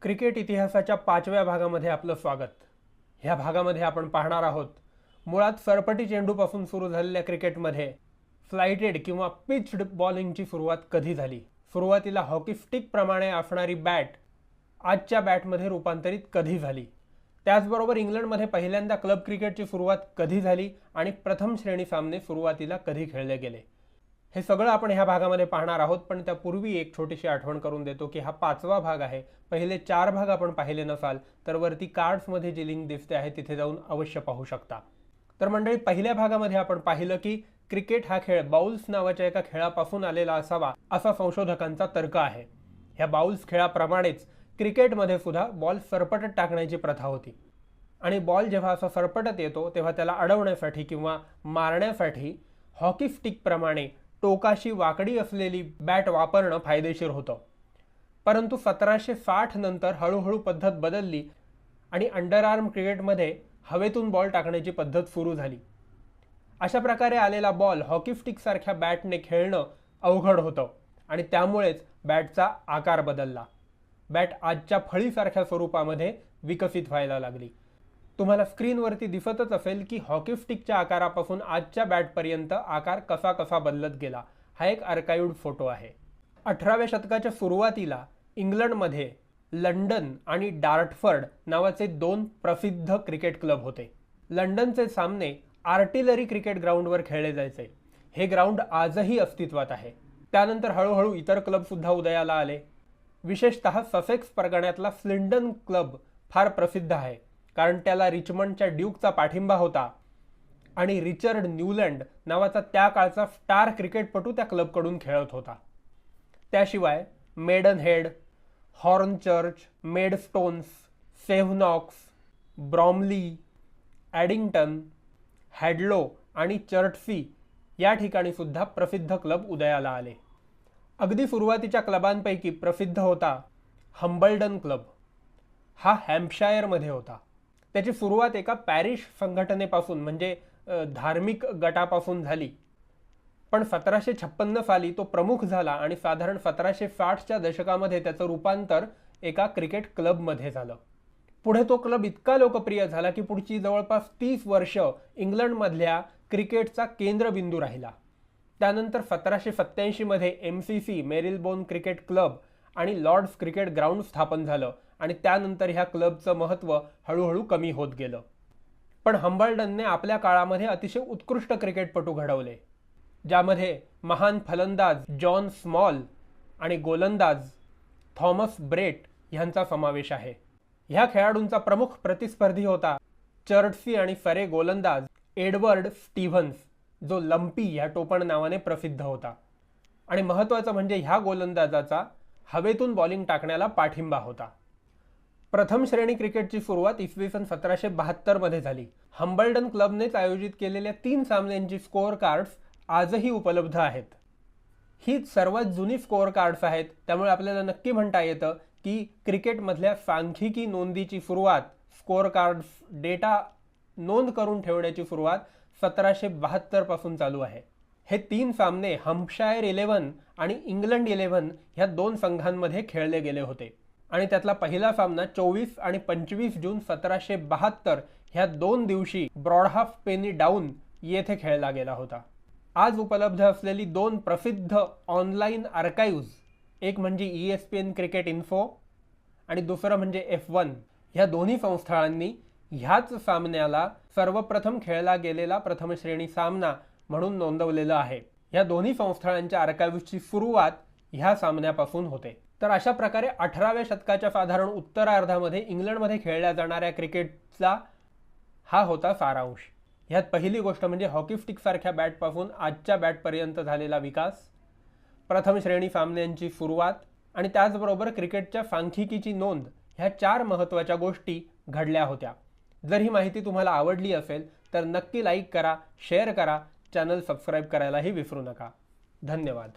Cricket इतिहासाच्या 5व्या भागामध्ये आपलं स्वागत। ह्या भागामध्ये आपण पाहणार आहोत मुळात सरपटी चेंडूपासून सुरू झालेल्या क्रिकेटमध्ये फ्लाइटेड किंवा पिच्ड बॉलिंगची सुरुवात कधी झाली। सुरुवातीला हॉकी स्टिक प्रमाणे असणारी बॅट आजच्या बॅटमध्ये रूपांतरित कधी झाली। त्याचबरोबर इंग्लंडमध्ये पहिल्यांदा क्लब क्रिकेटची सुरुवात कधी झाली आणि प्रथम श्रेणी सामने सुरुवातीला कधी खेळले गेले। हे सगळं आपण ह्या भागामध्ये पाहणार आहोत, पण त्यापूर्वी एक छोटीशी आठवण करून देतो की हा 5वा भाग आहे। पहिले 4 भाग आपण पाहिले नसाल तर वरती कार्ड्समध्ये जी लिंक दिसते आहे तिथे जाऊन अवश्य पाहू शकता। तर मंडळी, पहिल्या भागामध्ये आपण पाहिलं की क्रिकेट हा खेळ बाउल्स नावाच्या एका खेळापासून आलेला असावा असा संशोधकांचा तर्क आहे। ह्या बाउल्स खेळाप्रमाणेच क्रिकेटमध्ये सुद्धा बॉल सरपटत टाकण्याची प्रथा होती आणि बॉल जेव्हा असा सरपटत येतो तेव्हा त्याला अडवण्यासाठी किंवा मारण्यासाठी हॉकी स्टिक प्रमाणे टोकाशी वाकडी असलेली बॅट वापरणं फायदेशीर होतं। परंतु 1760 नंतर हळूहळू पद्धत बदलली आणि अंडरआर्म क्रिकेटमध्ये हवेतून बॉल टाकण्याची पद्धत सुरू झाली। अशा प्रकारे आलेला बॉल हॉकी स्टिक सारख्या बॅटने खेळणं अवघड होतं आणि त्यामुळेच बॅटचा आकार बदलला। बॅट आजच्या फळीसारख्या स्वरूपामध्ये विकसित व्हायला लागली। तुम्हाला स्क्रीनवरती दिसतच असेल की हॉकी स्टिकच्या आकारापासून आजच्या बॅटपर्यंत आकार कसा कसा बदलत गेला। हा एक आर्काइव्ड फोटो आहे। 18व्या शतकाच्या सुरुवातीला इंग्लंडमध्ये लंडन आणि डार्टफर्ड नावाचे 2 प्रसिद्ध क्रिकेट क्लब होते। लंडनचे सामने आर्टिलरी क्रिकेट ग्राउंडवर खेळले जायचे। हे ग्राउंड आजही अस्तित्वात आहे। त्यानंतर हळूहळू इतर क्लब सुद्धा उदयाला आले। विशेषतः ससेक्स परगण्यातला स्लिंडन क्लब फार प्रसिद्ध आहे, कारण त्याला रिचमंडच्या ड्यूकचा पाठिंबा होता आणि रिचर्ड न्यूलँड नावाचा त्या काळचा स्टार क्रिकेटपटू त्या क्लबकडून खेळत होता। त्याशिवाय मेडनहेड, हॉर्नचर्च, मेडस्टोन्स, सेव्हनॉक्स, ब्रॉमली, ॲडिंग्टन, हॅडलो आणि चर्टसी या ठिकाणी सुद्धा प्रसिद्ध क्लब उदयाला आले। अगदी सुरुवातीच्या क्लबांपैकी प्रसिद्ध होता हंबल्डन क्लब। हा हॅम्पशायरमध्ये होता। त्याची सुरुवात एका पॅरिश संघटनेपासून म्हणजे धार्मिक गटापासून झाली, पण 1756 साली तो प्रमुख झाला आणि साधारण 1760च्या दशकामध्ये त्याचं रूपांतर एका क्रिकेट क्लबमध्ये झालं। पुढे तो क्लब इतका लोकप्रिय झाला की पुढची जवळपास 30 वर्ष इंग्लंडमधल्या क्रिकेटचा केंद्रबिंदू राहिला। त्यानंतर 1787 मध्ये MCC मेरिलबोन क्रिकेट क्लब आणि लॉर्ड्स क्रिकेट ग्राउंड स्थापन झालं आणि त्यानंतर ह्या क्लबचं महत्त्व हळूहळू कमी होत गेलं। पण हंबल्डनने आपल्या काळामध्ये अतिशय उत्कृष्ट क्रिकेटपटू घडवले, ज्यामध्ये महान फलंदाज जॉन स्मॉल आणि गोलंदाज थॉमस ब्रेट यांचा समावेश आहे। ह्या खेळाडूंचा प्रमुख प्रतिस्पर्धी होता चर्टसी आणि सरे गोलंदाज एडवर्ड स्टीव्हन्स, जो लंपी ह्या टोपण नावाने प्रसिद्ध होता। आणि महत्त्वाचं म्हणजे ह्या गोलंदाजाचा हवेतून बॉलिंग टाकण्याला पाठिंबा होता। प्रथम श्रेणी क्रिकेटची सुरुवात इसवी सन 1772 मध्ये झाली। हंबल्डन क्लबनेच आयोजित केलेल्या 3 सामन्यांची स्कोअर कार्ड्स आजही उपलब्ध आहेत। ही सर्वात जुनी स्कोअर कार्ड्स आहेत, त्यामुळे आपल्याला नक्की म्हणता येतं की क्रिकेटमधल्या सांख्यिकी नोंदीची सुरुवात, स्कोअर कार्ड्स डेटा नोंद करून ठेवण्याची सुरुवात 1772 पासून चालू आहे। हे 3 सामने हम्पशायर 11 आणि इंग्लंड 11 ह्या 2 संघांमध्ये खेळले गेले होते आणि त्यातला पहिला सामना 24 आणि 25 जून 1772 ह्या 2 दिवशी ब्रॉडहाफ पेनी डाऊन येथे खेळला गेला होता। आज उपलब्ध असलेली 2 प्रसिद्ध ऑनलाईन आर्काइव्ज, एक म्हणजे ESPN क्रिकेट इन्फो आणि दुसरं म्हणजे F1, ह्या दोन्ही संस्थांनी ह्याच सामन्याला सर्वप्रथम खेळला गेलेला प्रथम श्रेणी सामना म्हणून नोंदवलेलं आहे। या दोन्ही संस्थांच्या आर्काइव्हची सुरुवात ह्या सामन्यापासून होते। तर अशा प्रकारे 18व्या शतकाच्या साधारण उत्तरार्धामध्ये इंग्लंडमध्ये खेळल्या जाणाऱ्या क्रिकेटचा हा होता सारांश। ह्यात पहिली गोष्ट म्हणजे हॉकी स्टिक सारख्या बॅटपासून आजच्या बॅटपर्यंत झालेला विकास, प्रथम श्रेणी सामन्यांची सुरुवात आणि त्याचबरोबर क्रिकेटच्या सांख्यिकीची नोंद, ह्या 4 महत्त्वाच्या गोष्टी घडल्या होत्या। जर ही माहिती तुम्हाला आवडली असेल तर नक्की लाईक करा, शेअर करा, चॅनल सबस्क्राईब करायलाही विसरू नका। धन्यवाद।